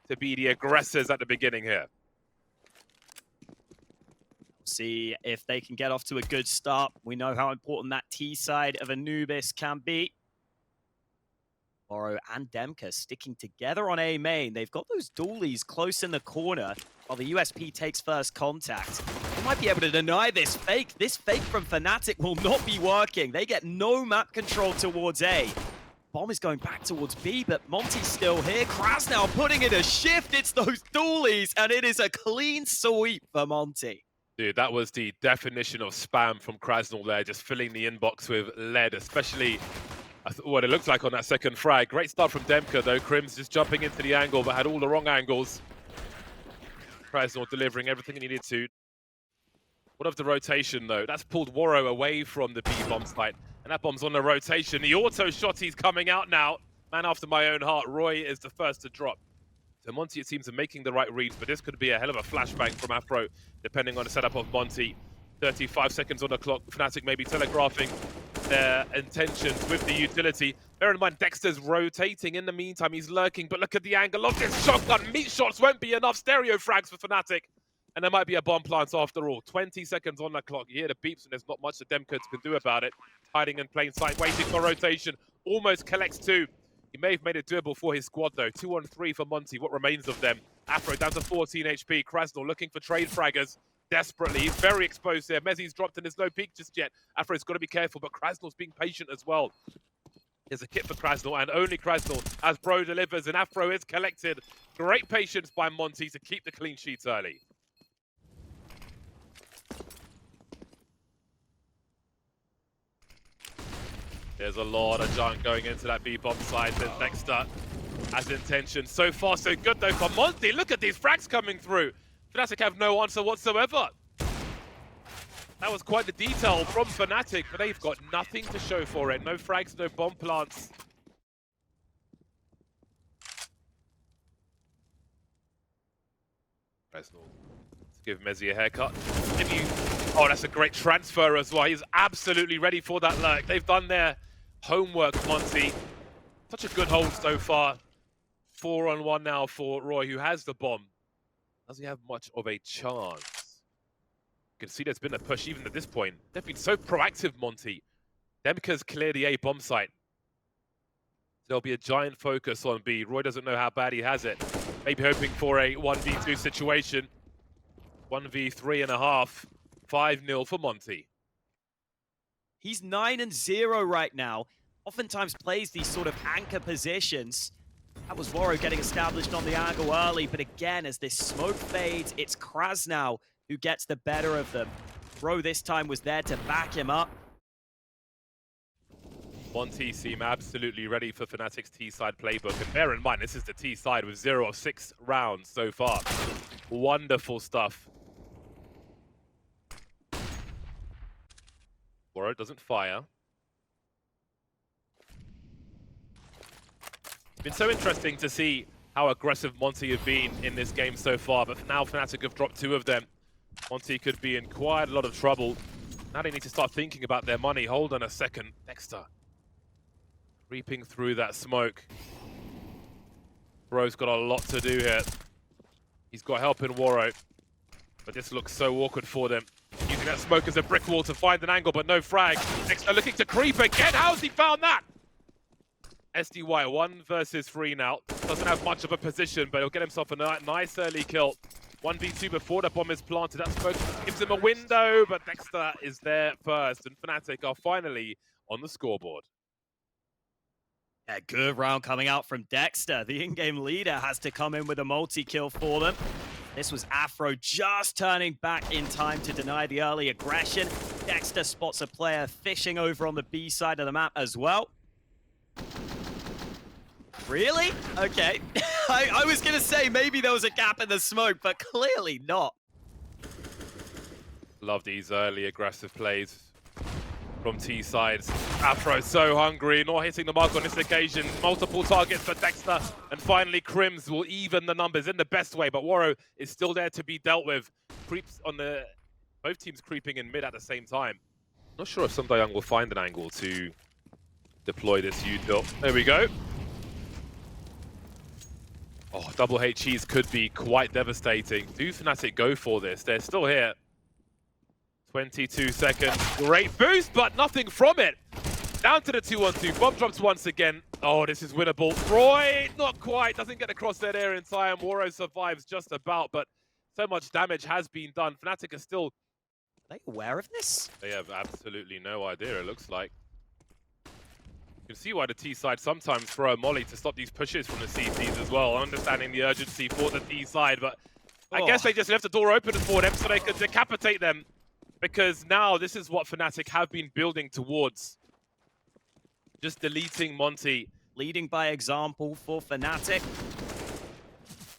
to be the aggressors at the beginning here. See if they can get off to a good start. We know how important that T side of Anubis can be. Oro and Demka sticking together on A main. They've got those dualies close in the corner while the USP takes first contact. They might be able to deny this fake. This fake from Fnatic will not be working. They get no map control towards A. Bomb is going back towards B, but Monte's still here. Kraz now putting in a shift. It's those dualies, and it is a clean sweep for Monte. Dude, that was the definition of spam from Krasnal there, just filling the inbox with lead, especially what it looks like on that second frag. Great start from Demka, though. Crims just jumping into the angle, but had all the wrong angles. Krasnal delivering everything he needed to. What of the rotation, though? That's pulled Waro away from the B-bomb site, and that bomb's on the rotation. The auto shot, he's coming out now. Man after my own heart, Roy is the first to drop. So Monte, it seems, are making the right reads, but this could be a hell of a flashbang from Afro, depending on the setup of Monte. 35 seconds on the clock. Fnatic maybe telegraphing their intentions with the utility. Bear in mind, Dexter's rotating. In the meantime, he's lurking, but look at the angle of this shotgun. Meat shots won't be enough. Stereo frags for Fnatic. And there might be a bomb plant after all. 20 seconds on the clock. You hear the beeps, and there's not much the Demcoats can do about it. Hiding in plain sight, waiting for rotation. Almost collects two. He may have made it doable for his squad, though. 2 on 3 for Monte. What remains of them? Afro down to 14 HP. Krasnal looking for trade fraggers desperately. He's very exposed here. Mezzi's dropped and there's no peek just yet. Afro's got to be careful, but Krasnal's being patient as well. There's a kit for Krasnal, and only Krasnal as Bro delivers, and Afro is collected. Great patience by Monte to keep the clean sheets early. There's a lot of junk going into that B-bomb side. There's Dexter has intention. So far, so good, though, for Monte. Look at these frags coming through. Fnatic have no answer whatsoever. That was quite the detail from Fnatic, but they've got nothing to show for it. No frags, no bomb plants. Krasnal to give Mezzi a haircut. Oh, that's a great transfer as well. He's absolutely ready for that lurk. They've done their homework, Monte. Such a good hold so far. 4 on 1 now for Roy, who has the bomb. Doesn't have much of a chance. You can see there's been a push even at this point. They've been so proactive, Monte. Demka's cleared the A bomb site. There'll be a giant focus on B. Roy doesn't know how bad he has it. Maybe hoping for a 1v2 situation. 1v3.5. 5-0 for Monte. He's 9-0 right now. Oftentimes plays these sort of anchor positions. That was Waro getting established on the angle early, but again, as this smoke fades, it's Krasnal who gets the better of them. Bro this time was there to back him up. Monte seem absolutely ready for Fnatic's T-side playbook. And bear in mind, this is the T-side with 0 of 6 rounds so far. Wonderful stuff. Waro doesn't fire. It's been so interesting to see how aggressive Monte have been in this game so far, but now Fnatic have dropped 2 of them. Monte could be in quite a lot of trouble. Now they need to start thinking about their money. Hold on a second. Dexter creeping through that smoke. Bro's got a lot to do here. He's got help in Waro, but this looks so awkward for them. Using that smoke as a brick wall to find an angle, but no frag. Dexter looking to creep again. How's he found that? SDY 1 versus 3 now. Doesn't have much of a position, but he'll get himself a nice early kill. 1v2 before the bomb is planted. That smoke gives him a window, but Dexter is there first. And Fnatic are finally on the scoreboard. A good round coming out from Dexter. The in-game leader has to come in with a multi-kill for them. This was Afro just turning back in time to deny the early aggression. Dexter spots a player fishing over on the B side of the map as well. Really? Okay. I was going to say maybe there was a gap in the smoke, but clearly not. Love these early aggressive plays from T-sides. Afro so hungry, not hitting the mark on this occasion. Multiple targets for Dexter. And finally, Crims will even the numbers in the best way, but Waro is still there to be dealt with. Creeps on the... Both teams creeping in mid at the same time. Not sure if Sundayang will find an angle to deploy this util. There we go. Oh, double HEs could be quite devastating. Do Fnatic go for this? They're still here. 22 seconds. Great boost, but nothing from it. Down to the 2-1-2. Bomb drops once again. Oh, this is winnable. Roy, not quite. Doesn't get across that area in time. Waro survives just about, but so much damage has been done. Fnatic are still... Are they aware of this? They have absolutely no idea, it looks like. You can see why the T side sometimes throw a molly to stop these pushes from the CTs as well, understanding the urgency for the T side, but I guess they just left the door open for them so they could decapitate them, because now this is what Fnatic have been building towards. Just deleting Monte. Leading by example for Fnatic.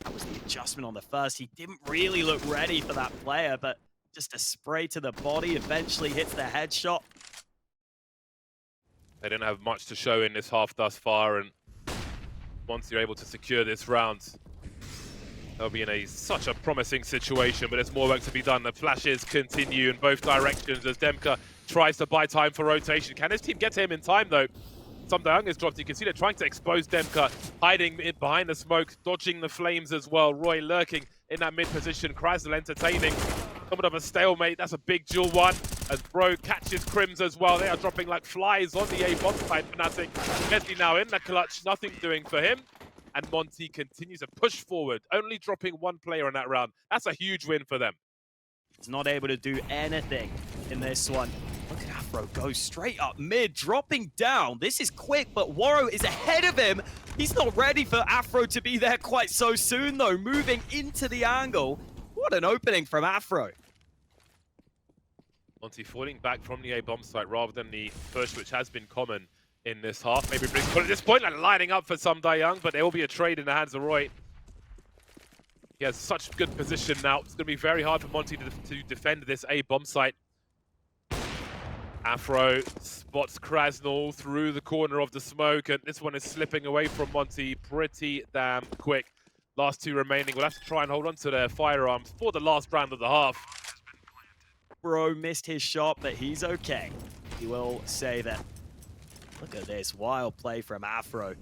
That was the adjustment on the first. He didn't really look ready for that player, but just a spray to the body eventually hits the headshot. They didn't have much to show in this half thus far, and once you're able to secure this round, they'll be in such a promising situation, but there's more work to be done. The flashes continue in both directions as Demka tries to buy time for rotation. Can his team get to him in time, though? Some Young is dropped. You can see they're trying to expose Demka, hiding behind the smoke, dodging the flames as well. Roy lurking in that mid position. Krasnal entertaining. Somewhat of a stalemate. That's a big duel one. As Bro catches Crims as well. They are dropping like flies on the A bomb side. Fnatic. Messi now in the clutch. Nothing doing for him. And Monte continues to push forward, only dropping one player in that round. That's a huge win for them. He's not able to do anything in this one. Look at Afro go straight up mid, dropping down. This is quick, but Waro is ahead of him. He's not ready for Afro to be there quite so soon, though. Moving into the angle. What an opening from Afro. Monte falling back from the A bomb site rather than the push, which has been common in this half. Maybe Blitz at this point, like lining up for some Young, but there will be a trade in the hands of Roy. He has such good position now. It's going to be very hard for Monte to defend this A bomb site. Afro spots Krasnal through the corner of the smoke, and this one is slipping away from Monte pretty damn quick. Last two remaining will have to try and hold on to their firearms for the last round of the half. Bro missed his shot, but he's okay. He will save it. Look at this wild play from Afro.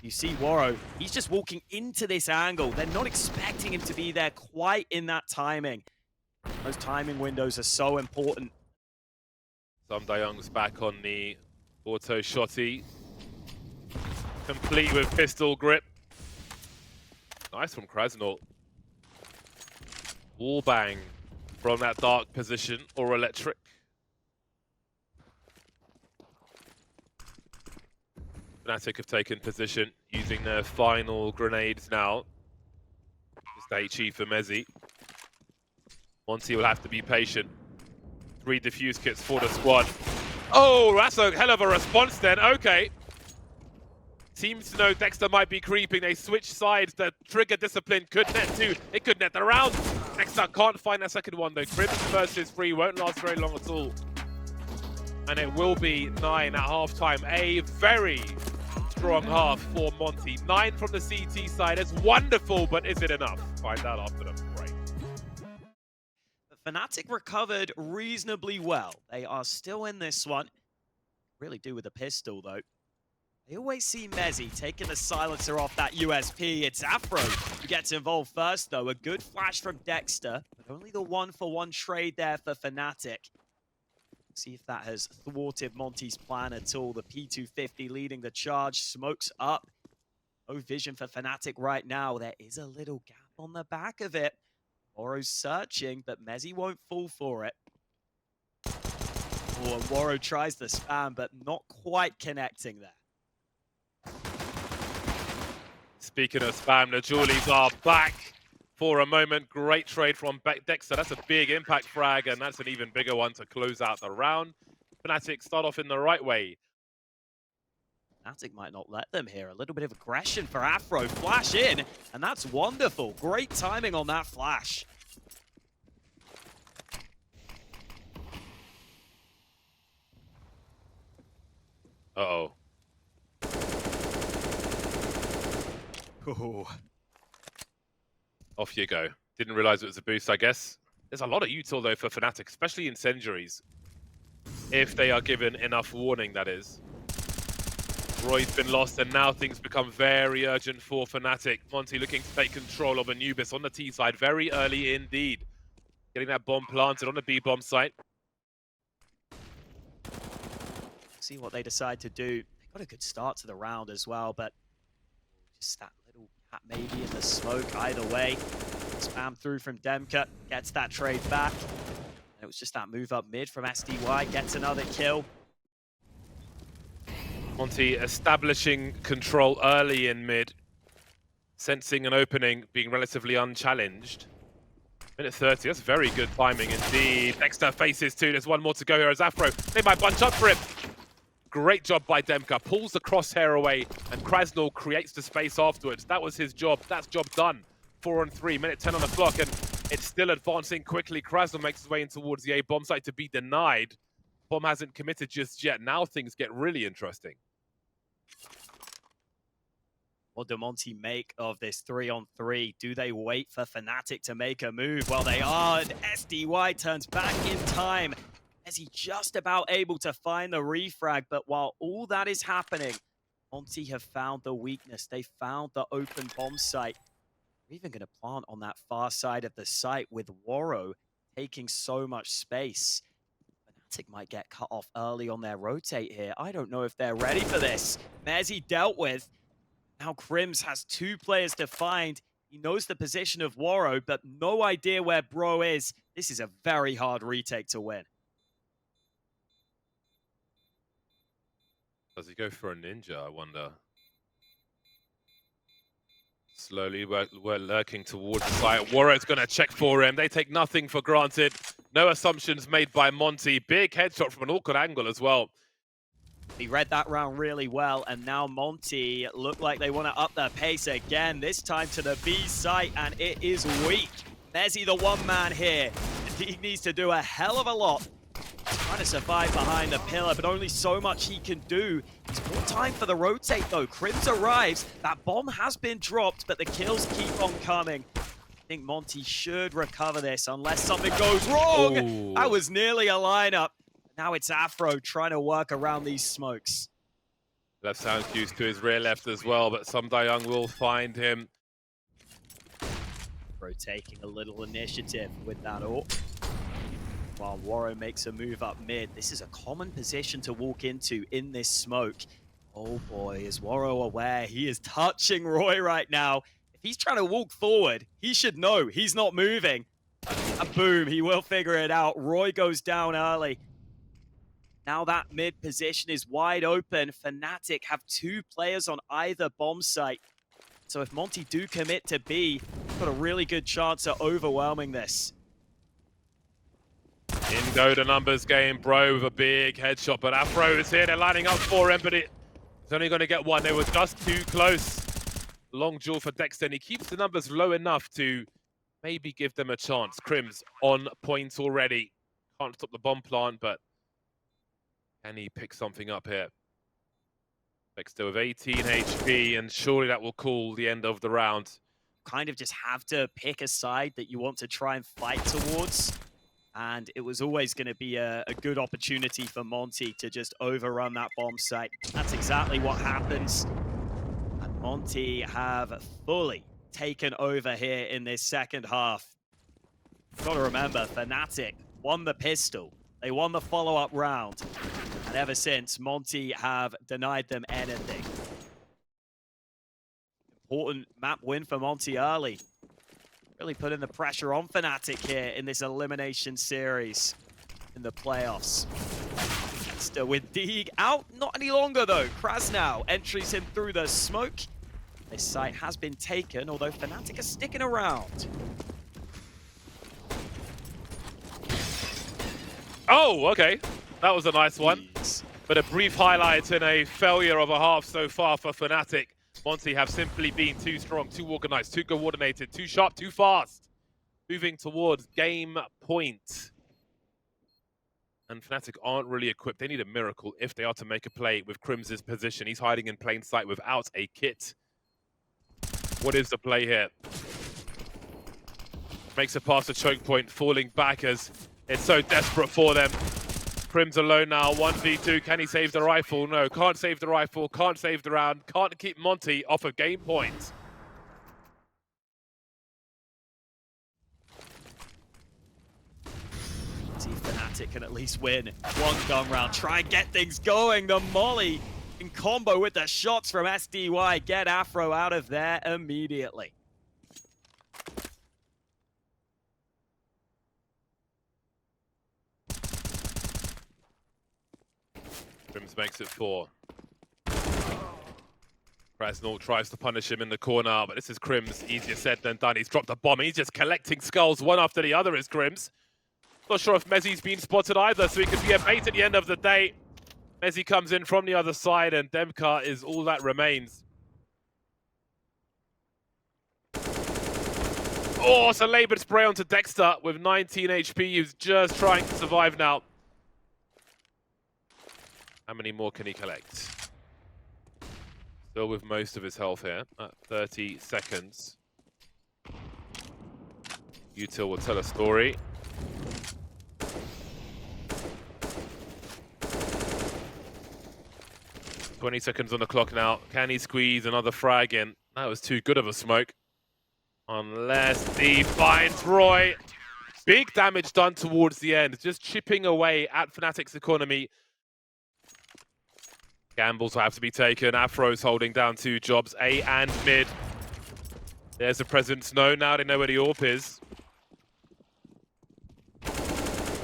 You see Waro, he's just walking into this angle. They're not expecting him to be there quite in that timing. Those timing windows are so important. Some Young's back on the auto shotty. Complete with pistol grip. Nice from Krasnal. Wall bang from that dark position, or electric. Fnatic have taken position, using their final grenades now. Just HE for Mezzi. Monte will have to be patient. 3 defuse kits for the squad. Oh, that's a hell of a response then. Okay. Seems to know Dexter might be creeping. They switch sides. The trigger discipline could net 2. It could net the round. Dexter can't find that second one though. Crims versus 3 won't last very long at all. And it will be 9 at halftime. A very strong half for Monte. 9 from the CT side. It's wonderful, but is it enough? Find out after the break. Fnatic recovered reasonably well. They are still in this one. Really do with a pistol, though. They always see Mezzi taking the silencer off that USP. It's Afro who gets involved first, though. A good flash from Dexter, but only the 1-for-1 trade there for Fnatic. See if that has thwarted Monte's plan at all. The P250 leading the charge. Smokes up. No vision for Fnatic right now. There is a little gap on the back of it. Waro's searching, but Mezzi won't fall for it. Oh, and Waro tries the spam, but not quite connecting there. Speaking of spam, the Julies are back for a moment. Great trade from Dexter. That's a big impact frag, and that's an even bigger one to close out the round. Fnatic start off in the right way. Fnatic might not let them here. A little bit of aggression for Afro. Flash in, and that's wonderful. Great timing on that flash. Uh-oh. Oh. Off you go. Didn't realize it was a boost, I guess. There's a lot of util, though, for Fnatic, especially incendiaries. If they are given enough warning, that is. Roy's been lost, and now things become very urgent for Fnatic. Monte looking to take control of Anubis on the T side very early indeed. Getting that bomb planted on the B bomb site. See what they decide to do. They got a good start to the round as well, but just that little gap maybe in the smoke. Either way, spam through from Demka, gets that trade back. And it was just that move up mid from SDY, gets another kill. Monte establishing control early in mid, sensing an opening, being relatively unchallenged. Minute 30, that's very good timing indeed. Dexter faces two, there's one more to go here as Afro. They might bunch up for him. Great job by Demka, pulls the crosshair away, and Krasnal creates the space afterwards. That was his job, that's job done. 4 on 3, minute 10 on the clock, and it's still advancing quickly. Krasnal makes his way in towards the A bomb site to be denied. Bomb hasn't committed just yet. Now things get really interesting. What do Monte make of this 3-on-3? Do they wait for Fnatic to make a move? Well, they are. And SDY turns back in time as he just about able to find the refrag. But while all that is happening, Monte have found the weakness. They found the open bomb site. They're even going to plant on that far side of the site with Waro taking so much space. Fnatic might get cut off early on their rotate here. I don't know if they're ready for this. Mezzy dealt with. Now Crims has 2 players to find. He knows the position of Waro, but no idea where Bro is. This is a very hard retake to win. Does he go for a ninja, I wonder? Slowly, we're lurking towards the site. Waro's going to check for him. They take nothing for granted. No assumptions made by Monte. Big headshot from an awkward angle as well. He read that round really well, and now Monte look like they want to up their pace again, this time to the B site, and it is weak. Mezzy the one man here. He needs to do a hell of a lot. Trying to survive behind the pillar, but only so much he can do. There's more time for the rotate though. Crims arrives. That bomb has been dropped, but the kills keep on coming. I think Monte should recover this unless something goes wrong. Ooh. That was nearly a lineup. Now it's Afro trying to work around these smokes. Left sound cues to his rear left as well, but Sum Dayung will find him. Afro taking a little initiative with that ult. While Waro makes a move up mid. This is a common position to walk into in this smoke. Oh boy, is Waro aware? He is touching Roy right now. If he's trying to walk forward, he should know he's not moving. And boom, he will figure it out. Roy goes down early. Now that mid position is wide open. Fnatic have 2 players on either bomb site. So if Monte do commit to B, they've got a really good chance at overwhelming this. In go the numbers game, Bro with a big headshot, but Afro is here. They're lining up for him, but it's only going to get one. They were just too close. Long duel for Dexter, and he keeps the numbers low enough to maybe give them a chance. Crims on point already. Can't stop the bomb plant, but can he pick something up here? Dexter with 18 HP, and surely that will call the end of the round. Kind of just have to pick a side that you want to try and fight towards. And it was always going to be a good opportunity for Monte to just overrun that bomb site. That's exactly what happens. And Monte have fully taken over here in this second half. Got to remember, Fnatic won the pistol. They won the follow-up round. And ever since, Monte have denied them anything. Important map win for Monte early. Really putting the pressure on Fnatic here in this elimination series in the playoffs. Still with Deeg out, not any longer though. Krasnal entries him through the smoke. This site has been taken, although Fnatic are sticking around. Oh, okay. That was a nice one. Jeez. But a brief highlight and a failure of a half so far for Fnatic. Monte have simply been too strong, too organized, too coordinated, too sharp, too fast. Moving towards game point. And Fnatic aren't really equipped. They need a miracle if they are to make a play with Crims' position. He's hiding in plain sight without a kit. What is the play here? Makes a pass to choke point, falling back as it's so desperate for them. Crims alone now, 1v2. Can he save the rifle? No, can't save the rifle, can't save the round, can't keep Monte off of game point. See if Fnatic can at least win one gun round. Try and get things going. The molly in combo with the shots from SDY. Get Afro out of there immediately. Crims makes it 4. Krasnal tries to punish him in the corner, but this is Crims. Easier said than done. He's dropped a bomb. He's just collecting skulls one after the other is Crims. Not sure if Mezzi's been spotted either, so he could be a bait at the end of the day. Mezzi comes in from the other side, and Demka is all that remains. Oh, it's a laboured spray onto Dexter with 19 HP. He's just trying to survive now. How many more can he collect? Still with most of his health here at 30 seconds. Util will tell a story. 20 seconds on the clock now. Can he squeeze another frag in? That was too good of a smoke. Unless he finds Roy. Big damage done towards the end. Just chipping away at Fnatic's economy. Gambles will have to be taken. Afro's holding down 2 jobs, A and mid. There's a presence. No, now they know where the AWP is.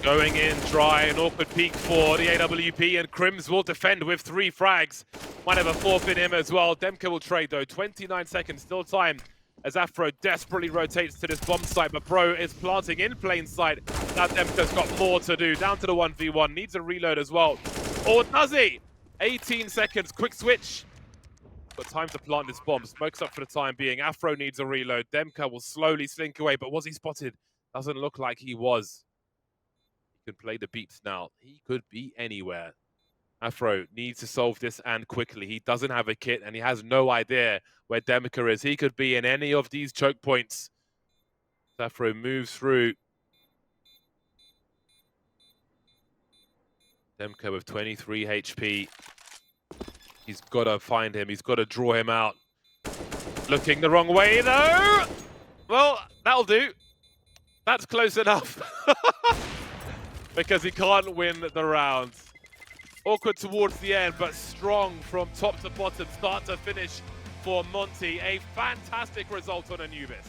Going in dry, an awkward peek for the AWP, and Crims will defend with 3 frags. Might have a forfeit him as well. Demka will trade though. 29 seconds, still time as Afro desperately rotates to this bomb site, but Pro is planting in plain sight. Now Demka's got more to do. Down to the 1v1, needs a reload as well. Or does he? 18 seconds, quick switch. Got time to plant this bomb. Smoke's up for the time being. Afro needs a reload. Demka will slowly slink away, but was he spotted? Doesn't look like he was. He can play the beeps now. He could be anywhere. Afro needs to solve this and quickly. He doesn't have a kit and he has no idea where Demka is. He could be in any of these choke points. Afro moves through. Demka with 23 HP. He's got to find him. He's got to draw him out. Looking the wrong way, though. Well, that'll do. That's close enough. Because he can't win the round. Awkward towards the end, but strong from top to bottom, start to finish for Monte. A fantastic result on Anubis.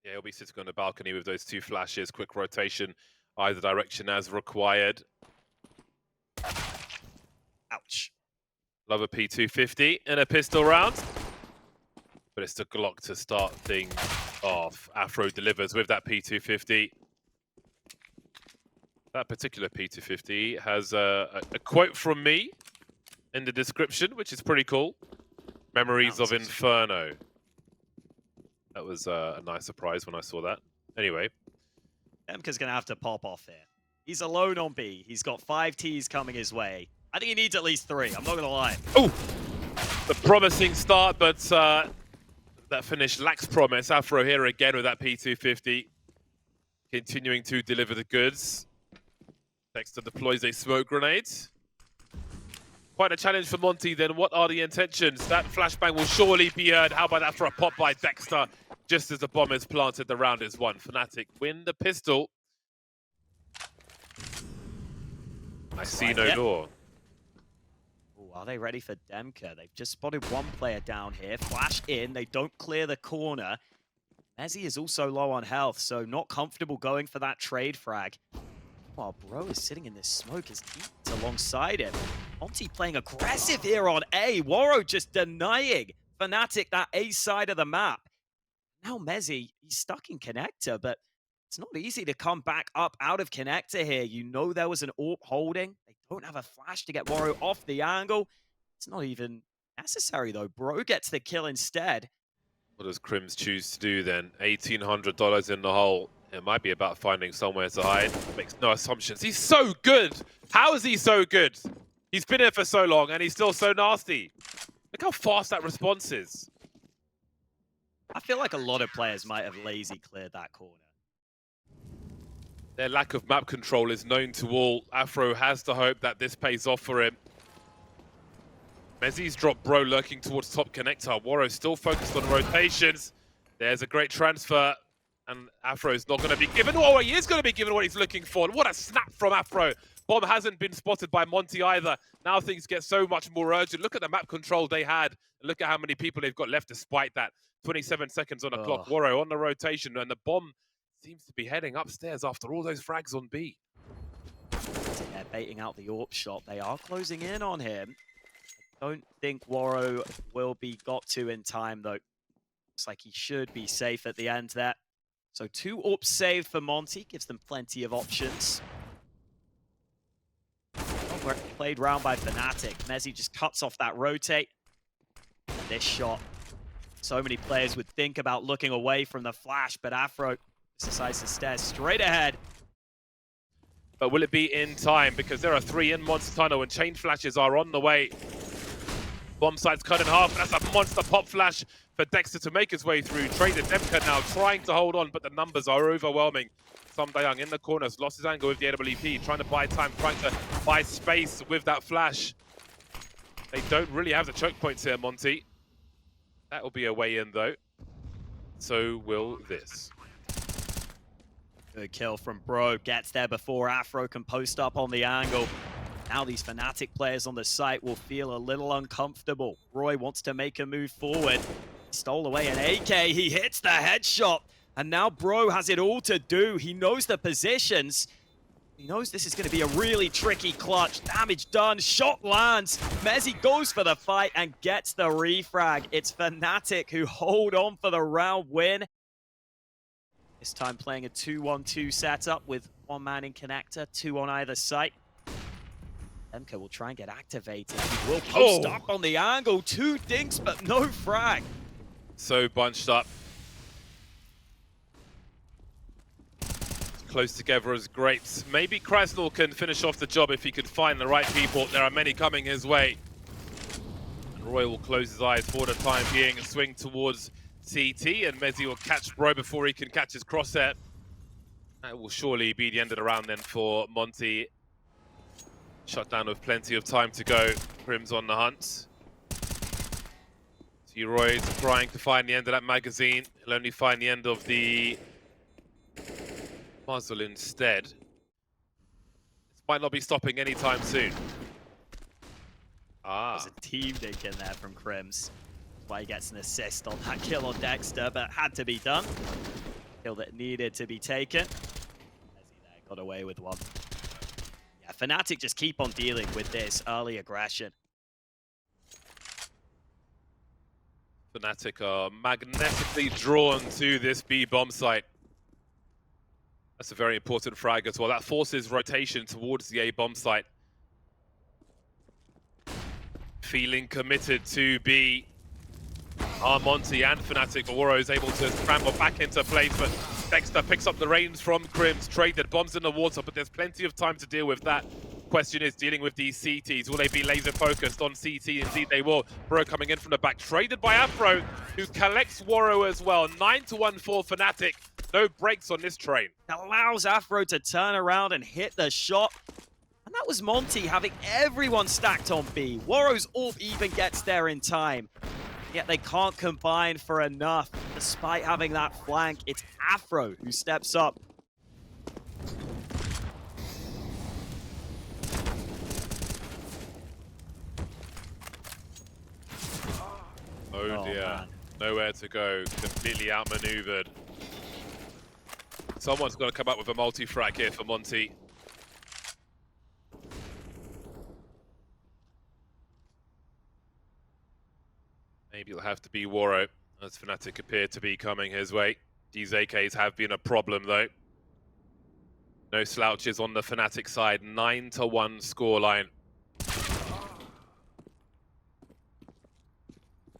Yeah, he'll be sitting on the balcony with those 2 flashes. Quick rotation, either direction as required. Ouch. Love a P250 in a pistol round. But it's the Glock to start things off. Afro delivers with that P250. That particular P250 has a quote from me in the description, which is pretty cool. Memories of Inferno. That was a nice surprise when I saw that. Anyway. Demka's going to have to pop off here. He's alone on B. He's got 5 Ts coming his way. I think he needs at least 3. I'm not going to lie. Oh! The promising start, but that finish lacks promise. Afro here again with that P250. Continuing to deliver the goods. Dexter deploys a smoke grenade. Quite a challenge for Monte then. What are the intentions? That flashbang will surely be heard. How about that for a pop by Dexter? Just as the bomb is planted, the round is won. Fnatic win the pistol. I see no door. Ooh, are they ready for Demka? They've just spotted 1 player down here. Flash in. They don't clear the corner. Mezzi is also low on health, so not comfortable going for that trade frag. While Bro is sitting in this smoke, his teammates alongside him. Monte playing aggressive here on A. Waro just denying Fnatic that A side of the map. Now Mezzi, he's stuck in connector, but it's not easy to come back up out of connector here. You know there was an AWP holding. They don't have a flash to get Waro off the angle. It's not even necessary, though. Bro gets the kill instead. What does Crims choose to do then? $1,800 in the hole. It might be about finding somewhere to hide. Makes no assumptions. He's so good! How is he so good? He's been here for so long and he's still so nasty. Look how fast that response is. I feel like a lot of players might have lazy cleared that corner. Their lack of map control is known to all. Afro has to hope that this pays off for him. Mezzi's dropped Bro lurking towards top connector. Waro still focused on rotations. There's a great transfer. And Afro's not going to be given. Oh, he is going to be given what he's looking for. And what a snap from Afro. Bomb hasn't been spotted by Monte either. Now things get so much more urgent. Look at the map control they had. And look at how many people they've got left despite that. 27 seconds on the clock. Waro on the rotation. And the bomb seems to be heading upstairs after all those frags on B. They're baiting out the AWP shot. They are closing in on him. I don't think Waro will be got to in time, though. Looks like he should be safe at the end there. So 2 AWPs saved for Monte. Gives them plenty of options. Oh, played round by Fnatic. Mezzi just cuts off that rotate. And this shot. So many players would think about looking away from the flash, but Afro decides to stare straight ahead. But will it be in time? Because there are 3 in Monster Tunnel and chain flashes are on the way. Bomb site's cut in half. That's a monster pop flash for Dexter to make his way through. Traded Demka now trying to hold on, but the numbers are overwhelming. Sam Dayang in the corners, lost his angle with the AWP, trying to buy time, trying to buy space with that flash. They don't really have the choke points here, Monte. That will be a way in, though. So will this. Good kill from Bro. Gets there before Afro can post up on the angle. Now these Fnatic players on the site will feel a little uncomfortable. Roy wants to make a move forward. Stole away an AK. He hits the headshot. And now Bro has it all to do. He knows the positions. He knows this is going to be a really tricky clutch. Damage done. Shot lands. Mezzi goes for the fight and gets the refrag. It's Fnatic who hold on for the round win. This time playing a 2-1-2 setup with 1 man in connector, 2 on either site. Demka will try and get activated. He will post up on the angle. 2 dinks, but no frag. So bunched up. Close together as grapes. Maybe Krasnal can finish off the job if he could find the right people. There are many coming his way. And Roy will close his eyes for the time being and swing towards CT, and Mezzi will catch Bro before he can catch his crosshair. That will surely be the end of the round then for Monte. Shut down with plenty of time to go. Prim's on the hunt. T-Roy's trying to find the end of that magazine. He'll only find the end of the muzzle instead. This might not be stopping anytime soon. There's a team dink in there from Crims. That's why he gets an assist on that kill on Dexter, but had to be done. Kill that needed to be taken. Mezzi there got away with one. Yeah, Fnatic just keep on dealing with this early aggression. Fnatic are magnetically drawn to this B bomb site. That's a very important frag as well. That forces rotation towards the A bomb site. Feeling committed to B. Monte and Fnatic, but Waro is able to scramble back into place, but Dexter picks up the reins from Crims. Traded bombs in the water, but there's plenty of time to deal with that. Question is dealing with these CTs. Will they be laser focused on CT? Indeed they will. Bro coming in from the back, traded by Afro, who collects Waro as well. 9-1 for Fnatic. No breaks on this train. Allows Afro to turn around and hit the shot. And that was Monte having everyone stacked on B. Waro's AWP even gets there in time. Yet they can't combine for enough. Despite having that flank, it's Afro who steps up. Oh dear. Man. Nowhere to go. Completely outmaneuvered. Someone's got to come up with a multi-frag here for Monte. Maybe it'll have to be Waro, as Fnatic appear to be coming his way. These AKs have been a problem, though. No slouches on the Fnatic side. 9-1 scoreline.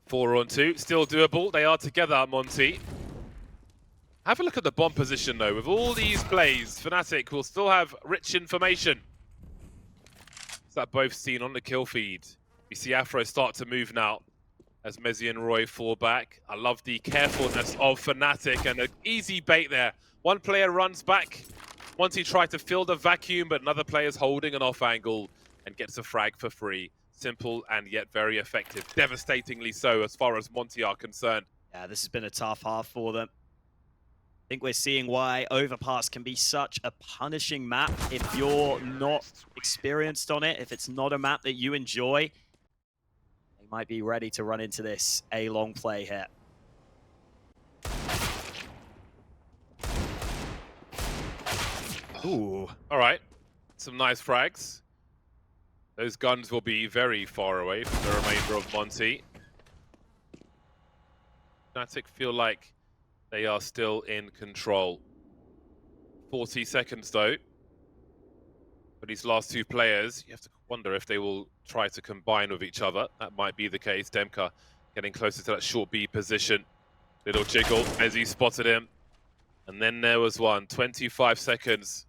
4-on-2, still doable. They are together, Monte. Have a look at the bomb position, though. With all these plays, Fnatic will still have rich information. Is that both seen on the kill feed? We see Afro start to move now as Mezzi and Roy fall back. I love the carefulness of Fnatic and an easy bait there. One player runs back. Monte tried to fill the vacuum, but another player's holding an off angle and gets a frag for free. Simple and yet very effective. Devastatingly so as far as Monte are concerned. Yeah, this has been a tough half for them. I think we're seeing why Overpass can be such a punishing map if you're not experienced on it, if it's not a map that you enjoy. They might be ready to run into this A-long play here. Ooh. All right, some nice frags. Those guns will be very far away from the remainder of Monte. Fnatic feel like they are still in control. 40 seconds though. For these last two players, you have to wonder if they will try to combine with each other. That might be the case. Demka getting closer to that short B position. Little jiggle as he spotted him. And then there was one. 25 seconds.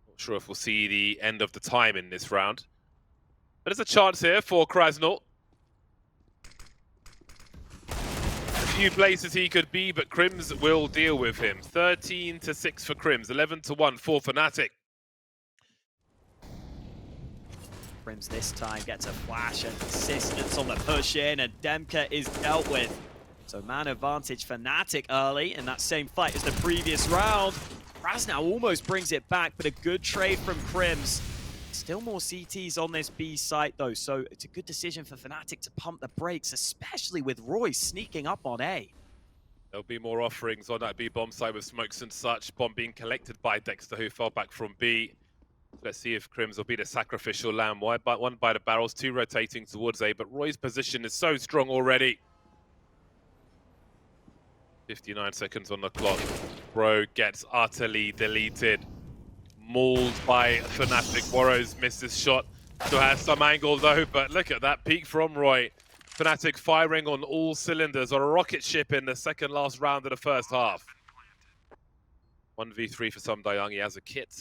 Not sure if we'll see the end of the time in this round. But there's a chance here for Krasnal. A few places he could be, but Crims will deal with him. 13-6 for Crims, 11-1 for Fnatic. Crims this time gets a flash and insistence on the push in, and Demka is dealt with. So man advantage Fnatic early in that same fight as the previous round. Krasnal almost brings it back, but a good trade from Crims. Still more CTs on this B site though, so it's a good decision for Fnatic to pump the brakes, especially with Roy sneaking up on A. There'll be more offerings on that B bomb side with smokes and such. Bomb being collected by Dexter, who fell back from B. Let's see if Crims will be the sacrificial lamb. One by the barrels, two rotating towards A, but Roy's position is so strong already. 59 seconds on the clock. Bro gets utterly deleted. Mauled by Fnatic. Warrows missed his shot. Still has some angle though, but look at that peek from Roy. Fnatic firing on all cylinders on a rocket ship in the second last round of the first half. 1v3 for Some Dayang. He has a kit.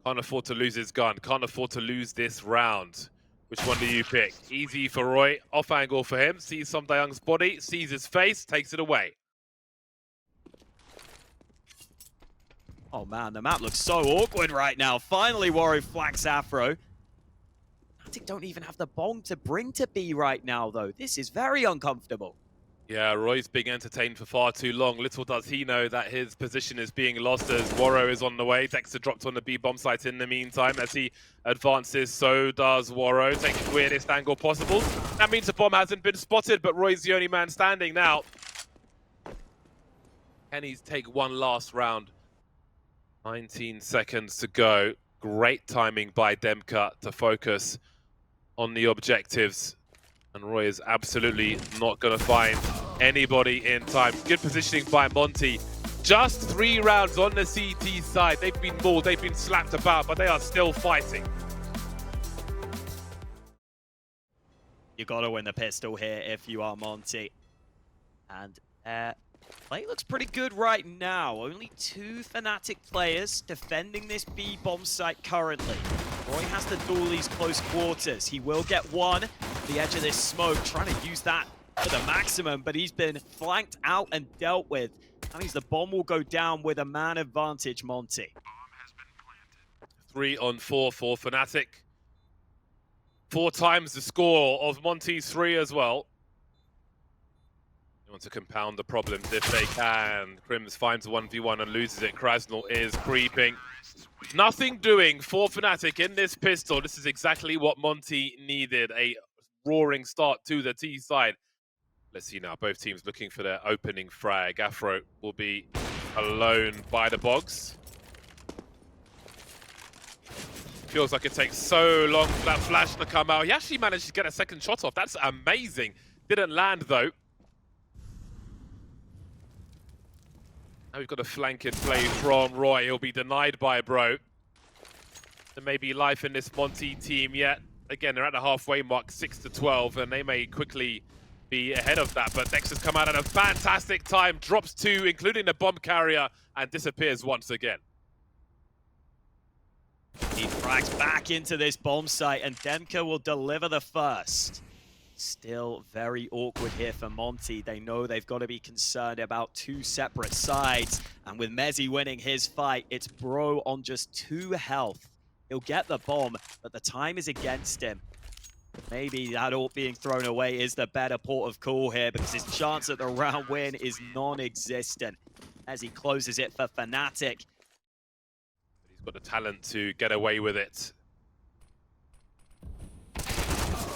Can't afford to lose his gun. Can't afford to lose this round. Which one do you pick? Easy for Roy. Off angle for him. Sees Some Dayang's body. Sees his face. Takes it away. Oh man, the map looks so awkward right now. Finally, Warro flanks Afro. Fnatic don't even have the bomb to bring to B right now, though. This is very uncomfortable. Yeah, Roy's being entertained for far too long. Little does he know that his position is being lost as Warro is on the way. Dexter dropped on the B bomb site in the meantime. As he advances, so does Warro. Taking the weirdest angle possible. That means the bomb hasn't been spotted, but Roy's the only man standing now. Can he take one last round? 19 seconds to go. Great timing by Demka to focus on the objectives. And Roy is absolutely not going to find anybody in time. Good positioning by Monte. Just 3 rounds on the CT side. They've been mauled, they've been slapped about, but they are still fighting. You got to win the pistol here if you are Monte. And play looks pretty good right now. Only 2 Fnatic players defending this B bomb site currently. Roy has the dualies close quarters. He will get one at the edge of this smoke, trying to use that to the maximum, but he's been flanked out and dealt with. That means the bomb will go down with a man advantage, Monte. 3 on 4 for Fnatic. 4 times the score of Monte's 3 as well. They want to compound the problems if they can. Crims finds a 1v1 and loses it. Krasnal is creeping. Nothing doing for Fnatic in this pistol. This is exactly what Monte needed. A roaring start to the T side. Let's see now, both teams looking for their opening frag. Afro will be alone by the bogs. Feels like it takes so long for that flash to come out. He actually managed to get a second shot off. That's amazing. Didn't land though. Now we've got a flanking play from Roy. He'll be denied by Bro. There may be life in this Monte team yet. Again, they're at the halfway mark, 6-12, and they may quickly be ahead of that. But Dexter's come out at a fantastic time, drops 2, including the bomb carrier, and disappears once again. He frags back into this bomb site, and Demka will deliver the first. Still very awkward here for Monte. They know they've got to be concerned about two separate sides. And with Mezzi winning his fight, it's Bro on just 2 health. He'll get the bomb, but the time is against him. Maybe that AWP being thrown away is the better port of call here, because his chance at the round win is non-existent as he closes it for Fnatic. He's got the talent to get away with it.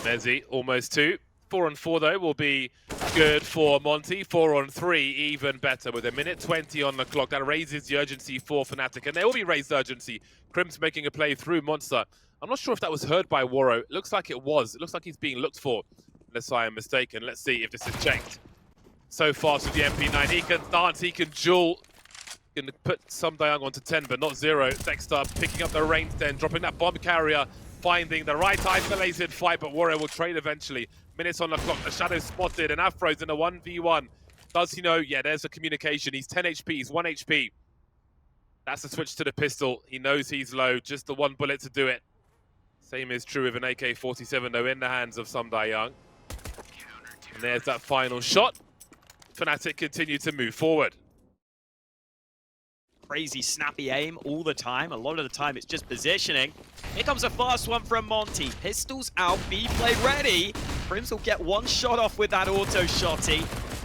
Mezzi, almost 2. 4 on 4 though will be good for Monte. 4 on 3, even better with 1:20 on the clock. That raises the urgency for Fnatic, and there will be raised urgency. Crim's making a play through Monster. I'm not sure if that was heard by Waro. It looks like it was. It looks like he's being looked for, unless I am mistaken. Let's see if this is checked. So fast with the MP9. He can dance, he can duel. He can put some Dayang onto 10, but not 0. Dexter picking up the range then, dropping that bomb carrier, finding the right isolated fight, but Warrior will trade eventually. Minutes on the clock, the shadow spotted, and Afro's in a 1v1. Does he know? Yeah, there's a communication. He's 10 HP, he's 1 HP. That's the switch to the pistol. He knows he's low, just the 1 bullet to do it. Same is true with an AK-47 though, in the hands of some Dayang. And there's that final shot. Fnatic continue to move forward. Crazy snappy aim all the time. A lot of the time it's just positioning. Here comes a fast one from Monte. Pistols out, B-play ready. Crims will get 1 shot off with that auto shotty.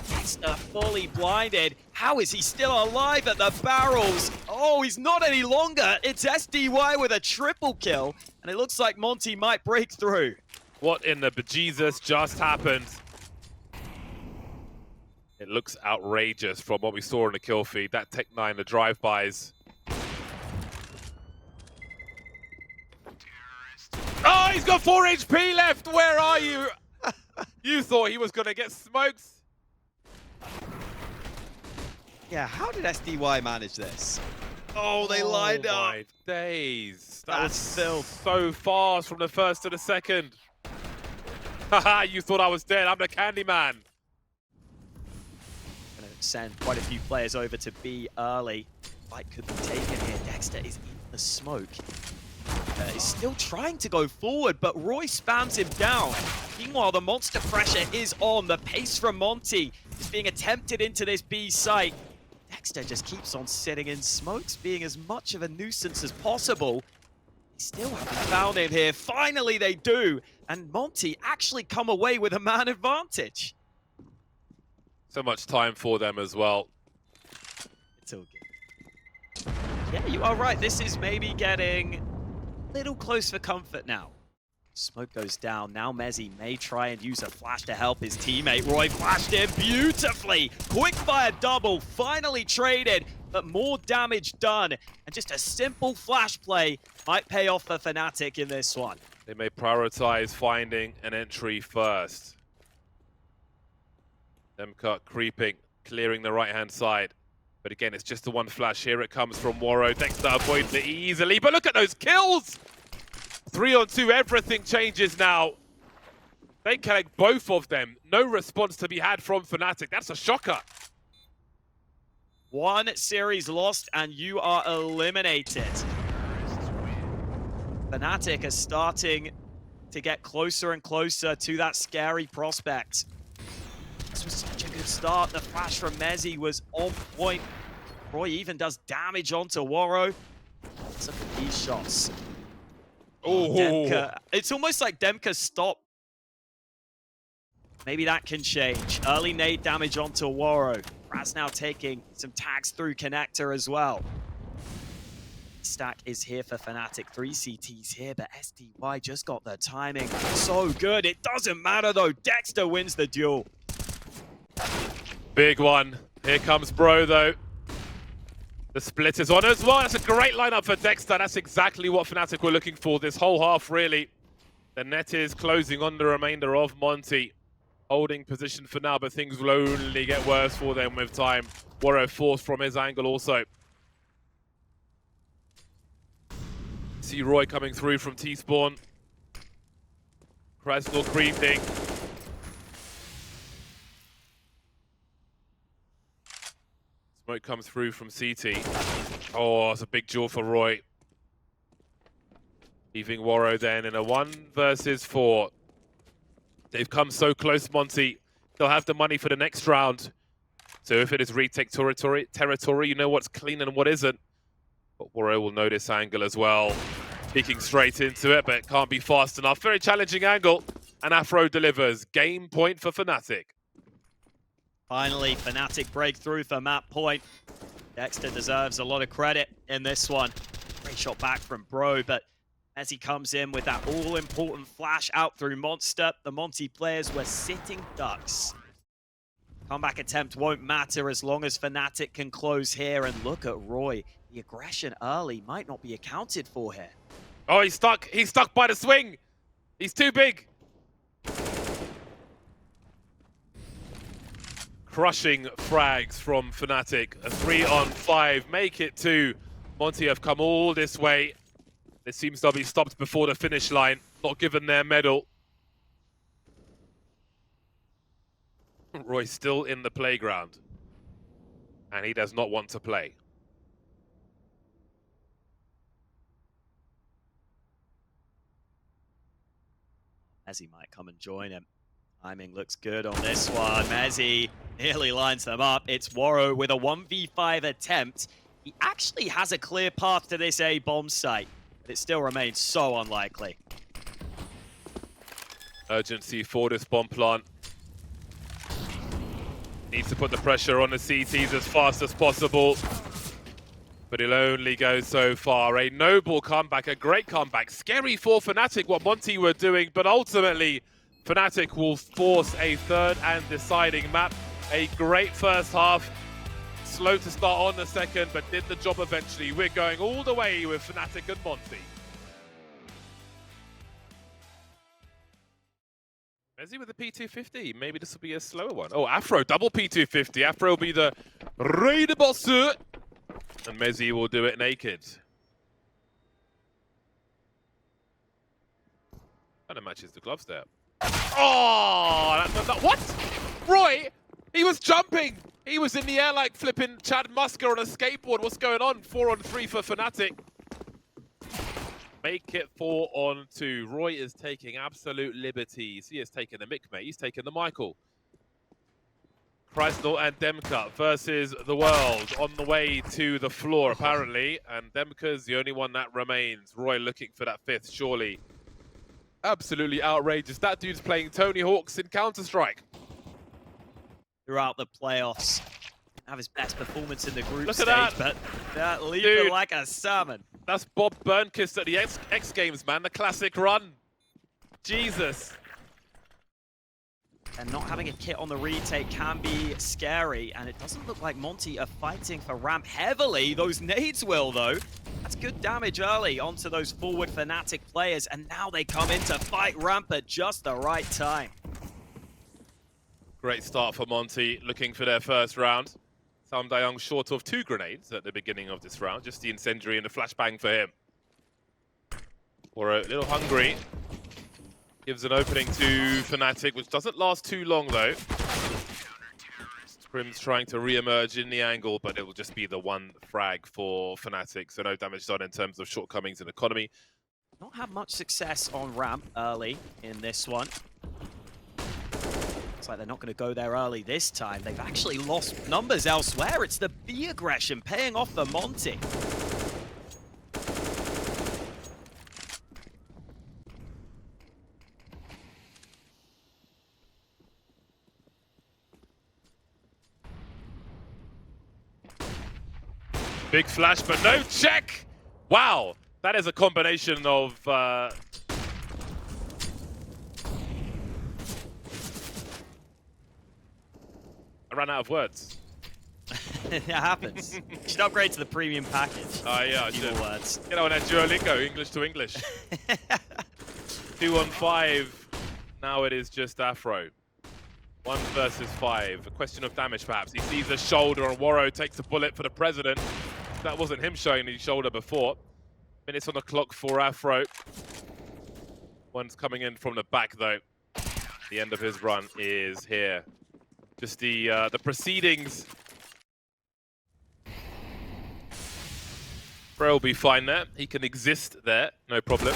Dexter fully blinded. How is he still alive at the barrels? Oh, he's not any longer. It's SDY with a triple kill. And it looks like Monte might break through. What in the bejesus just happened? It looks outrageous from what we saw in the kill feed. That Tech 9, the drive-bys. Oh, he's got 4 HP left! Where are you? You thought he was going to get smoked? Yeah, how did SDY manage this? Oh, they lined up. Oh my days. That That's was filth. so fast from the first to the second. Haha, you thought I was dead. I'm the candy man. Gonna send quite a few players over to B early. Fight could be taken here. Dexter is in the smoke. Is still trying to go forward, but Roy spams him down. Meanwhile, the monster pressure is on. The pace from Monte is being attempted into this B site. Dexter just keeps on sitting in smokes, being as much of a nuisance as possible. They still haven't found him here. Finally, they do. And Monte actually come away with a man advantage. So much time for them as well. It's all good. Yeah, you are right. This is maybe getting a little close for comfort now. Smoke goes down. Now Mezzi may try and use a flash to help his teammate. Roy flashed in beautifully. Quick fire double. Finally traded, but more damage done. And just a simple flash play might pay off for Fnatic in this one. They may prioritize finding an entry first. Demka creeping, clearing the right-hand side. But again, it's just the 1 flash. Here it comes from Waro. Dexter avoids it easily. But look at those kills! 3 on 2, everything changes now. They collect both of them. No response to be had from Fnatic. That's a shocker. 1 series lost and you are eliminated. Fnatic are starting to get closer and closer to that scary prospect. This was such a good start. The flash from Mezzi was on point. Roy even does damage onto Waro. Look at these shots. Oh, Demka. It's almost like Demka stopped. Maybe that can change. Early nade damage onto Waro. Raz now taking some tags through connector as well. Stack is here for Fnatic. 3 CTs here, but SDY just got the timing so good. It doesn't matter though. Dexter wins the duel. big one. Here comes Bro though. The split is on as well. That's a great lineup for Dexter. That's exactly what Fnatic were looking for this whole half, really. The net is closing on the remainder of Monte. Holding position for now, but things will only get worse for them with time. Waro forced from his angle also. See Roy coming through from T-spawn. Krasnal creeping. Smoke comes through from CT. Oh, it's a big duel for Roy. Leaving Waro then in a 1 versus 4. They've come so close, Monte. They'll have the money for the next round. So if it is retake territory, you know what's clean and what isn't. But Warrior will know this angle as well. Peeking straight into it, but it can't be fast enough. Very challenging angle. And Afro delivers. Game point for Fnatic. Finally, Fnatic breakthrough for map point. Dexter deserves a lot of credit in this one. Great shot back from Bro, but as he comes in with that all-important flash out through Monster, the Monte players were sitting ducks. Comeback attempt won't matter as long as Fnatic can close here. And look at Roy. The aggression early might not be accounted for here. Oh, he's stuck. He's stuck by the swing. He's too big. Crushing frags from Fnatic. A 3-on-5. Make it 2. Monte have come all this way. It seems they'll be stopped before the finish line. Not given their medal. Roy's still in the playground. And he does not want to play. Mezzy might come and join him. Timing looks good on this one. Mezzy nearly lines them up. It's Waro with a 1v5 attempt. He actually has a clear path to this A bomb site, but it still remains so unlikely. Urgency for this bomb plant. Needs to put the pressure on the CTs as fast as possible. But he'll only go so far. A noble comeback, a great comeback. Scary for Fnatic, what Monte were doing, but ultimately, Fnatic will force a third and deciding map. A great first half. Slow to start on the second, but did the job eventually. We're going all the way with Fnatic and Monte. Mezzy with the P250. Maybe this will be a slower one. Oh, Afro, double P250. Afro will be the Raider boss. And Mezzy will do it naked. Kind of matches the gloves there. Oh, what? Roy, he was jumping. He was in the air like flipping Chad Musker on a skateboard. What's going on? 4-on-3 for Fnatic. Make it 4-on-2. Roy is taking absolute liberties. He has taken the Mick, mate. He's taken the Michael. Krasnal and Demka versus the world on the way to the floor, apparently. And Demka's the only one that remains. Roy looking for that 5th, surely. Absolutely outrageous. That dude's playing Tony Hawk's in Counter-Strike. Throughout the playoffs. Have his best performance in the group Look stage, at but that leaping Dude. like a salmon. That's Bob Burnkiss at the X Games, man. The classic run. Jesus. And not having a kit on the retake can be scary, and it doesn't look like Monte are fighting for ramp heavily. Those nades will, though. That's good damage early onto those forward Fnatic players, and now they come in to fight ramp at just the right time. Great start for Monte, looking for their first round. Sam Dayong short of 2 grenades at the beginning of this round, just the incendiary and the flashbang for him. Or a little hungry. Gives an opening to Fnatic, which doesn't last too long though. Scrim's trying to re-emerge in the angle, but it will just be the one frag for Fnatic, so no damage done in terms of shortcomings in economy. Not had much success on ramp early in this one. Looks like they're not going to go there early this time. They've actually lost numbers elsewhere. It's the B aggression paying off for Monte. Big flash, but no check! Wow, that is a combination of... I ran out of words. It happens. You should upgrade to the premium package. Oh yeah, I Few should. more words. Get on that Duolingo, English to English. 2-on-5. Now it is just Afro. 1 versus 5. A question of damage, perhaps. He sees a shoulder, and Waro takes a bullet for the president. That wasn't him showing the shoulder before. Minutes on the clock for Afro. One's coming in from the back, though. The end of his run is here. Just the proceedings. Bro will be fine there. He can exist there, no problem.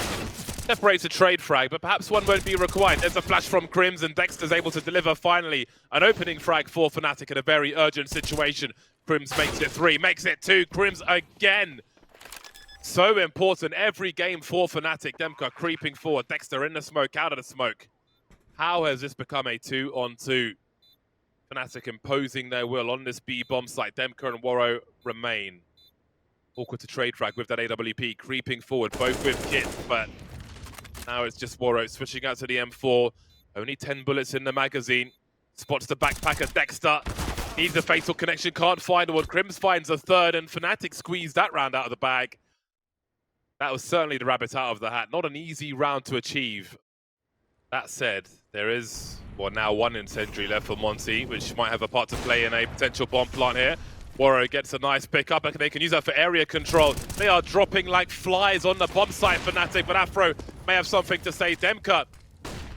Separates a trade frag, but perhaps one won't be required. There's a flash from Crims, and Dexter's able to deliver finally an opening frag for Fnatic in a very urgent situation. Crims makes it 3, makes it 2. Crims again. So important every game for Fnatic. Demka creeping forward. Dexter in the smoke, out of the smoke. How has this become a 2-on-2? Fnatic imposing their will on this B bomb site. Demka and Woro remain. Awkward to trade frag with that AWP creeping forward, both with kits, but now it's just Woro switching out to the M4. Only 10 bullets in the magazine. Spots the backpacker Dexter. Needs a fatal connection, can't find one. Crims finds a third, and Fnatic squeezed that round out of the bag. That was certainly the rabbit out of the hat. Not an easy round to achieve. That said, there is, well, now one incendiary left for Monte, which might have a part to play in a potential bomb plant here. Woro gets a nice pick up, and they can use that for area control. They are dropping like flies on the bomb site, Fnatic, but Afro may have something to say. Demka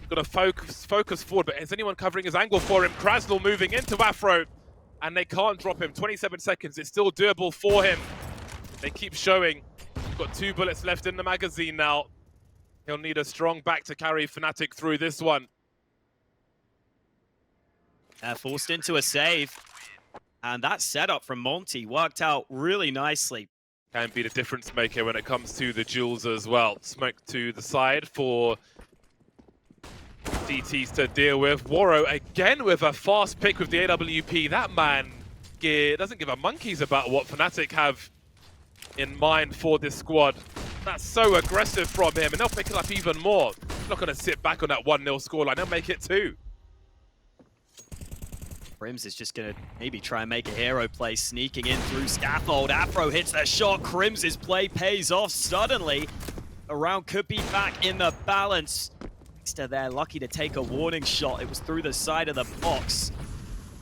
got to focus forward, but is anyone covering his angle for him? Krasnal moving into Afro, and they can't drop him. 27 seconds, it's still doable for him. They keep showing. Got 2 bullets left in the magazine now. He'll need a strong back to carry Fnatic through this one. Forced into a save. And that setup from Monte worked out really nicely. Can be the difference maker when it comes to the duels as well. Smoke to the side for DTs to deal with. Woro again with a fast pick with the AWP. That man doesn't give a monkeys about what Fnatic have in mind for this squad. That's so aggressive from him, and they'll pick it up even more. They're not going to sit back on that 1-0 scoreline. They'll make it 2. Crims is just going to maybe try and make a hero play, sneaking in through scaffold. Afro hits that shot. Crims' play pays off suddenly. The round could be back in the balance. Dexter there, lucky to take a warning shot. It was through the side of the box.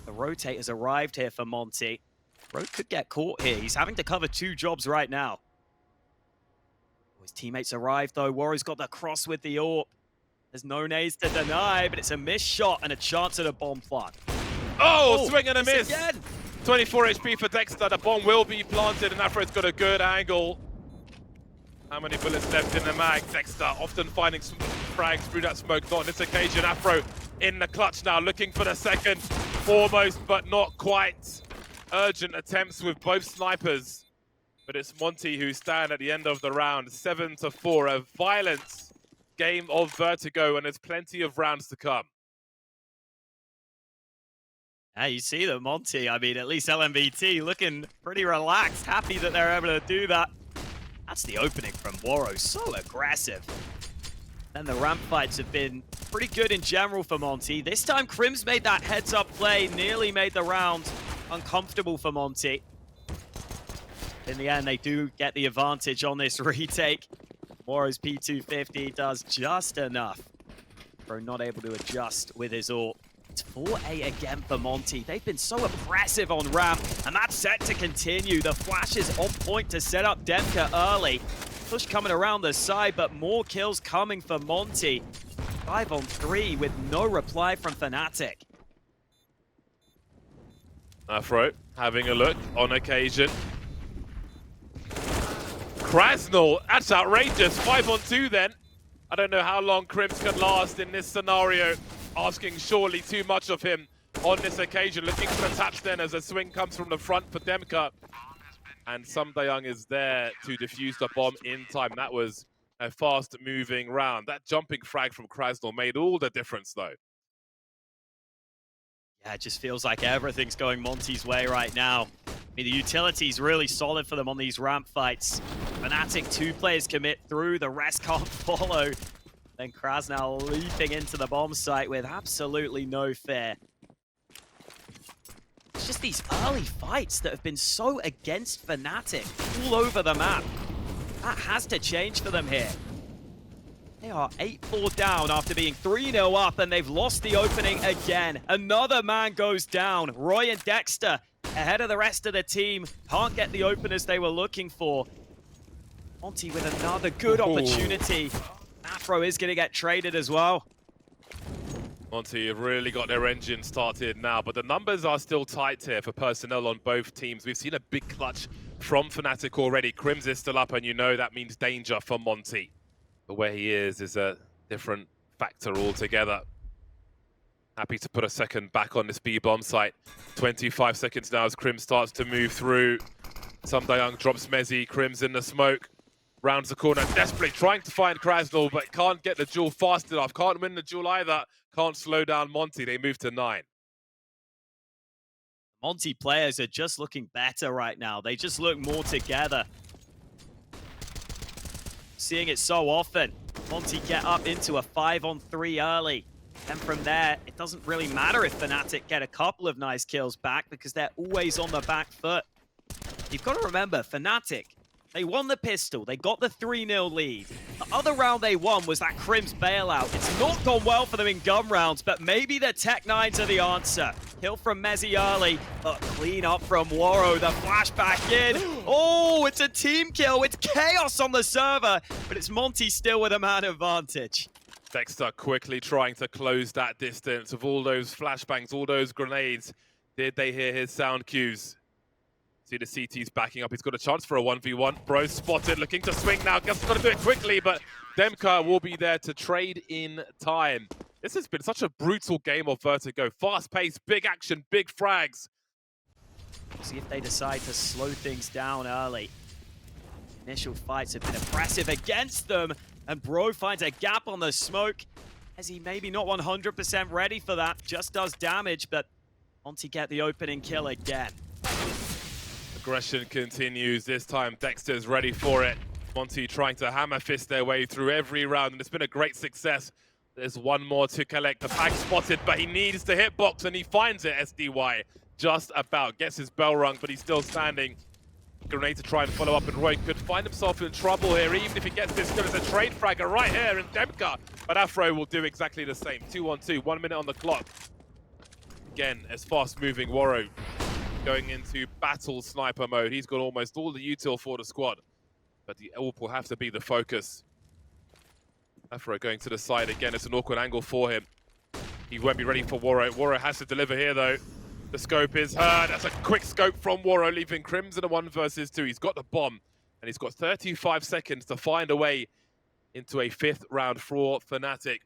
The rotate has arrived here for Monte. Rogue could get caught here. He's having to cover 2 jobs right now. His teammates arrive though. Woro's got the cross with the AWP. There's no nades to deny, but it's a missed shot and a chance at a bomb plant. Oh, swing and a miss. Again. 24 HP for Dexter. The bomb will be planted, and Afro's got a good angle. How many bullets left in the mag? Dexter often finding some frags through that smoke. Not on this occasion. Afro in the clutch now, looking for the second. Almost, but not quite. Urgent attempts with both snipers. But it's Monte who stand at the end of the round. 7-4. A violent game of vertigo, and there's plenty of rounds to come. Yeah, you see that Monte, I mean, at least LMVT looking pretty relaxed, happy that they're able to do that. That's the opening from Woro, so aggressive. And the ramp fights have been pretty good in general for Monte. This time, Crims made that heads-up play, nearly made the round uncomfortable for Monte. In the end, they do get the advantage on this retake. Woro's P250 does just enough. Bro not able to adjust with his AWP. It's 4A again for Monte. They've been so aggressive on ramp, and that's set to continue. The flash is on point to set up Demka early. Push coming around the side, but more kills coming for Monte. 5-on-3 with no reply from Fnatic. Afro having a look on occasion. Krasnal, that's outrageous. 5-on-2 then. I don't know how long Crims can last in this scenario. Asking surely too much of him on this occasion. Looking for the taps then as a swing comes from the front for Demka. And Sumdayung is there to defuse the bomb in time. That was a fast-moving round. That jumping frag from Krasnal made all the difference, though. Yeah, it just feels like everything's going Monte's way right now. I mean, the utility's really solid for them on these ramp fights. Fnatic, 2 players commit through, the rest can't follow. Then Krasnal leaping into the bomb site with absolutely no fear. It's just these early fights that have been so against Fnatic all over the map. That has to change for them here. They are 8-4 down after being 3-0 up, and they've lost the opening again. Another man goes down. Roy and Dexter ahead of the rest of the team. Can't get the openers they were looking for. Monte with another good opportunity. Afro is going to get traded as well. Monte have really got their engine started now, but the numbers are still tight here for personnel on both teams. We've seen a big clutch from Fnatic already. Crims is still up, and you know that means danger for Monte. But where he is a different factor altogether. Happy to put a second back on this B-bomb site. 25 seconds now as Krim starts to move through. Sumdayang drops Mezzy, Krim's in the smoke. Rounds the corner, desperately trying to find Krasnal, but can't get the duel fast enough. Can't win the duel either. Can't slow down Monte. They move to 9. Monte players are just looking better right now. They just look more together. Seeing it so often. Monte get up into a 5-on-3 early. And from there, it doesn't really matter if Fnatic get a couple of nice kills back because they're always on the back foot. You've got to remember, Fnatic, they won the pistol. They got the 3-0 lead. The other round they won was that Crim's bailout. It's not gone well for them in gun rounds, but maybe the Tech 9s are the answer. Kill from Mezzy early, but clean up from Waro. The flashback in. Oh, it's a team kill. It's chaos on the server, but it's Monte still with a man advantage. Dexter quickly trying to close that distance of all those flashbangs, all those grenades. Did they hear his sound cues? See the CT's backing up. He's got a chance for a 1v1. Bro spotted, looking to swing now. Guess he's got to do it quickly, but Demka will be there to trade in time. This has been such a brutal game of Vertigo. Fast-paced, big action, big frags. See if they decide to slow things down early. Initial fights have been impressive against them, and Bro finds a gap on the smoke. As he maybe not 100% ready for that, just does damage, but Monte get the opening kill again. Aggression continues. This time Dexter's ready for it. Monte trying to hammer fist their way through every round, and it's been a great success. There's one more to collect. The pack spotted, but he needs the hitbox, and he finds it, SDY. Just about. Gets his bell rung, but he's still standing. Grenade to try and follow up, and Roy could find himself in trouble here, even if he gets this good as a trade fragger right here in Demka. But Afro will do exactly the same. 2-on-2, 1 minute on the clock. Again, as fast-moving Waro going into battle sniper mode. He's got almost all the util for the squad, but the AWP will have to be the focus. Afro going to the side again. It's an awkward angle for him. He won't be ready for Waro. Waro has to deliver here, though. The scope is heard. That's a quick scope from Waro, leaving Crims in a 1 versus 2. He's got the bomb, and he's got 35 seconds to find a way into a 5th round for Fnatic.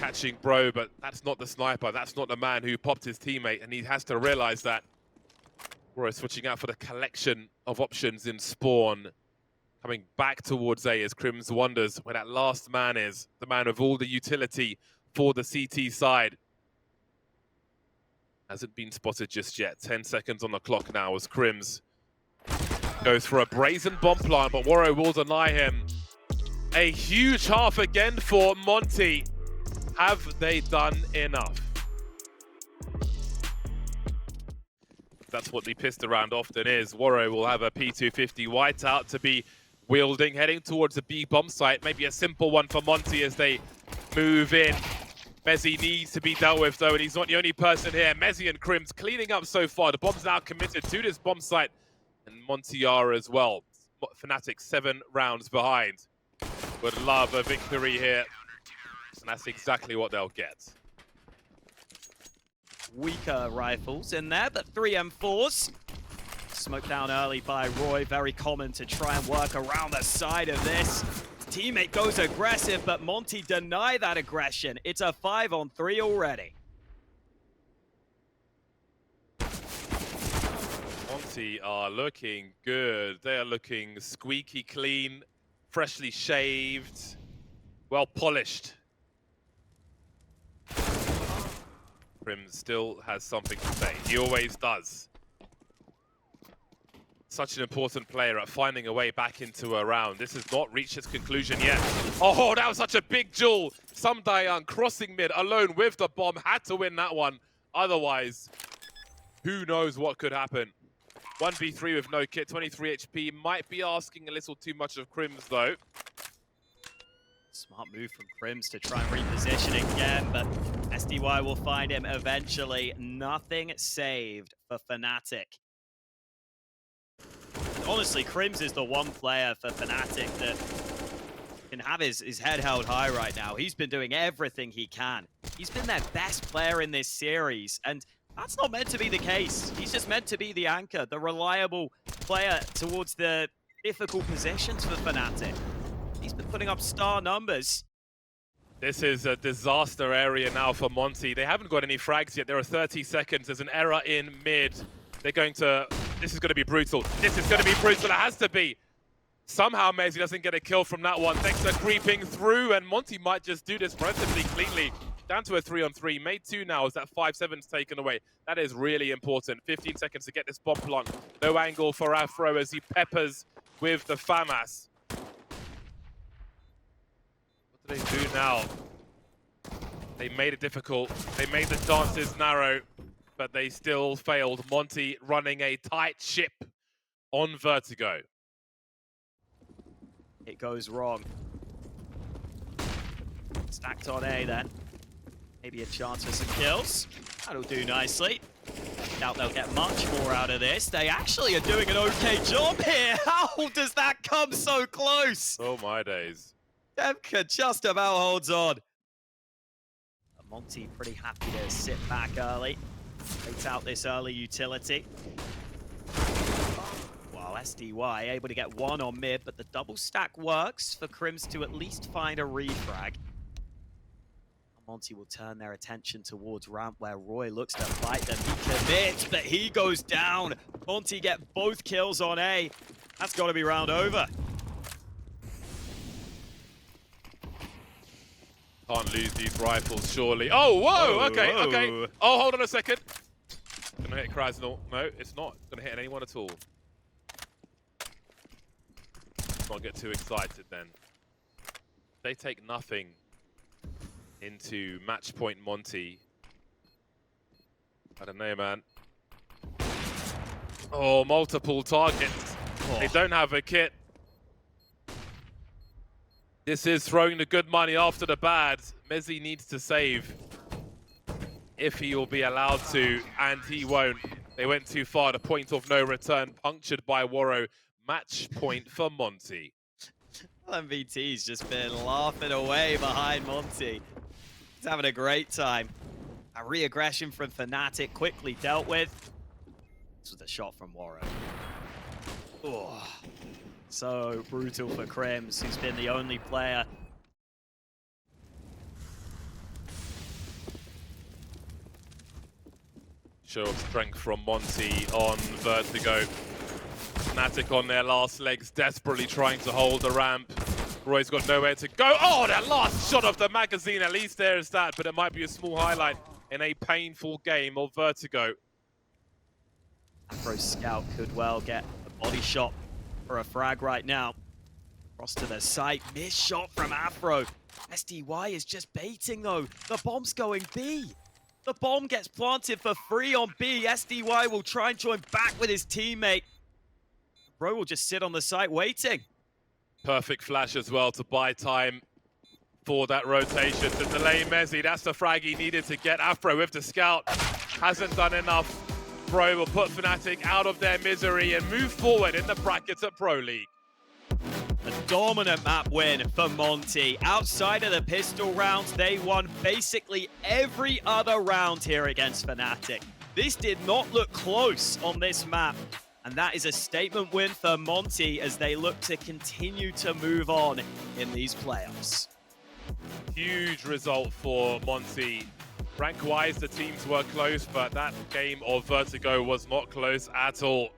Catching Bro, but that's not the sniper. That's not the man who popped his teammate, and he has to realize that. Waro switching out for the collection of options in spawn. Coming back towards A as Crims wonders where that last man is. The man of all the utility for the CT side. Hasn't been spotted just yet. 10 seconds on the clock now as Crims goes for a brazen bomb plant, but Waro will deny him. A huge half again for Monte. Have they done enough? That's what the pistol round often is. Waro will have a P250 whiteout to be wielding, heading towards the B bomb site. Maybe a simple one for Monte as they move in. Mezzy needs to be dealt with, though, and he's not the only person here. Mezzy and Crims cleaning up so far. The bomb's now committed to this bomb site, and Monte are as well. Fnatic 7 rounds behind. Would love a victory here, and that's exactly what they'll get. Weaker rifles in there, but 3 M4s. Smoked down early by Roy. Very common to try and work around the side of this. Teammate goes aggressive, but Monte deny that aggression. It's a 5-on-3 already. Monte are looking good. They are looking squeaky clean, freshly shaved, well polished. Prim still has something to say. He always does. Such an important player at finding a way back into a round. This has not reached its conclusion yet. Oh, that was such a big duel. Sumdayang crossing mid alone with the bomb. Had to win that one. Otherwise, who knows what could happen. 1v3 with no kit, 23 HP. Might be asking a little too much of Crims, though. Smart move from Crims to try and reposition again, but SDY will find him eventually. Nothing saved for Fnatic. Honestly, Crims is the one player for Fnatic that can have his head held high right now. He's been doing everything he can. He's been their best player in this series, and that's not meant to be the case. He's just meant to be the anchor, the reliable player towards the difficult positions for Fnatic. He's been putting up star numbers. This is a disaster area now for Monte. They haven't got any frags yet. There are 30 seconds. There's an error in mid. They're going to... This is going to be brutal. This is going to be brutal. It has to be. Somehow Mezzi doesn't get a kill from that one. Thanks to creeping through, and Monte might just do this relatively cleanly. Down to a 3-on-3. Made 2 now as that 5-7's taken away. That is really important. 15 seconds to get this bomb plant. No angle for Afro as he peppers with the FAMAS. What do they do now? They made it difficult. They made the chances narrow, but they still failed. Monte running a tight ship on Vertigo. It goes wrong. Stacked on A then. Maybe a chance for some kills. That'll do nicely. Doubt they'll get much more out of this. They actually are doing an okay job here. How does that come so close? Oh my days. Demka just about holds on. Monte pretty happy to sit back early. Takes out this early utility. While SDY able to get one on mid, but the double stack works for Crims to at least find a refrag. Monte will turn their attention towards ramp where Roy looks to fight them. He commits, but he goes down. Monte get both kills on A. That's got to be round over. Can't lose these rifles, surely. Oh, whoa, okay, okay. Oh, hold on a second. Gonna hit Krasnal. No, it's not gonna hit anyone at all. Can't get too excited then. They take nothing into match point Monte. I don't know, man. Oh, multiple targets. Oh. They don't have a kit. This is throwing the good money after the bad. Mezzi needs to save if he will be allowed to, and he won't. They went too far. The point of no return punctured by Waro. Match point for Monte. MVT's just been laughing away behind Monte. He's having a great time. A re-aggression from Fnatic quickly dealt with. This was a shot from Waro. Oh, so brutal for Crims, who's been the only player. Show of strength from Monte on Vertigo. Fnatic on their last legs, desperately trying to hold the ramp. Roy's got nowhere to go. Oh, that last shot of the magazine, at least there is that, but it might be a small highlight in a painful game of Vertigo. Afro's scout could well get a body shot for a frag right now. Cross to the site, missed shot from Afro. SDY is just baiting though. The bomb's going B. The bomb gets planted for free on B. SDY will try and join back with his teammate. Bro will just sit on the site waiting. Perfect flash as well to buy time for that rotation to delay Mezzi. That's the frag he needed to get. Afro with the scout hasn't done enough. Bro will put Fnatic out of their misery and move forward in the brackets at Pro League. A dominant map win for Monte. Outside of the pistol rounds, they won basically every other round here against Fnatic. This did not look close on this map. And that is a statement win for Monte as they look to continue to move on in these playoffs. Huge result for Monte. Rank-wise, the teams were close, but that game of Vertigo was not close at all.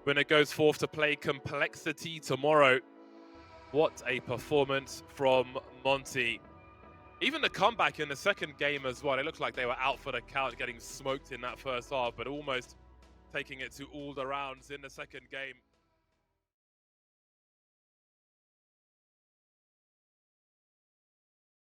Winner goes forth to play Complexity tomorrow. What a performance from Monte. Even the comeback in the second game as well. It looked like they were out for the count, getting smoked in that first half, but almost taking it to all the rounds in the second game.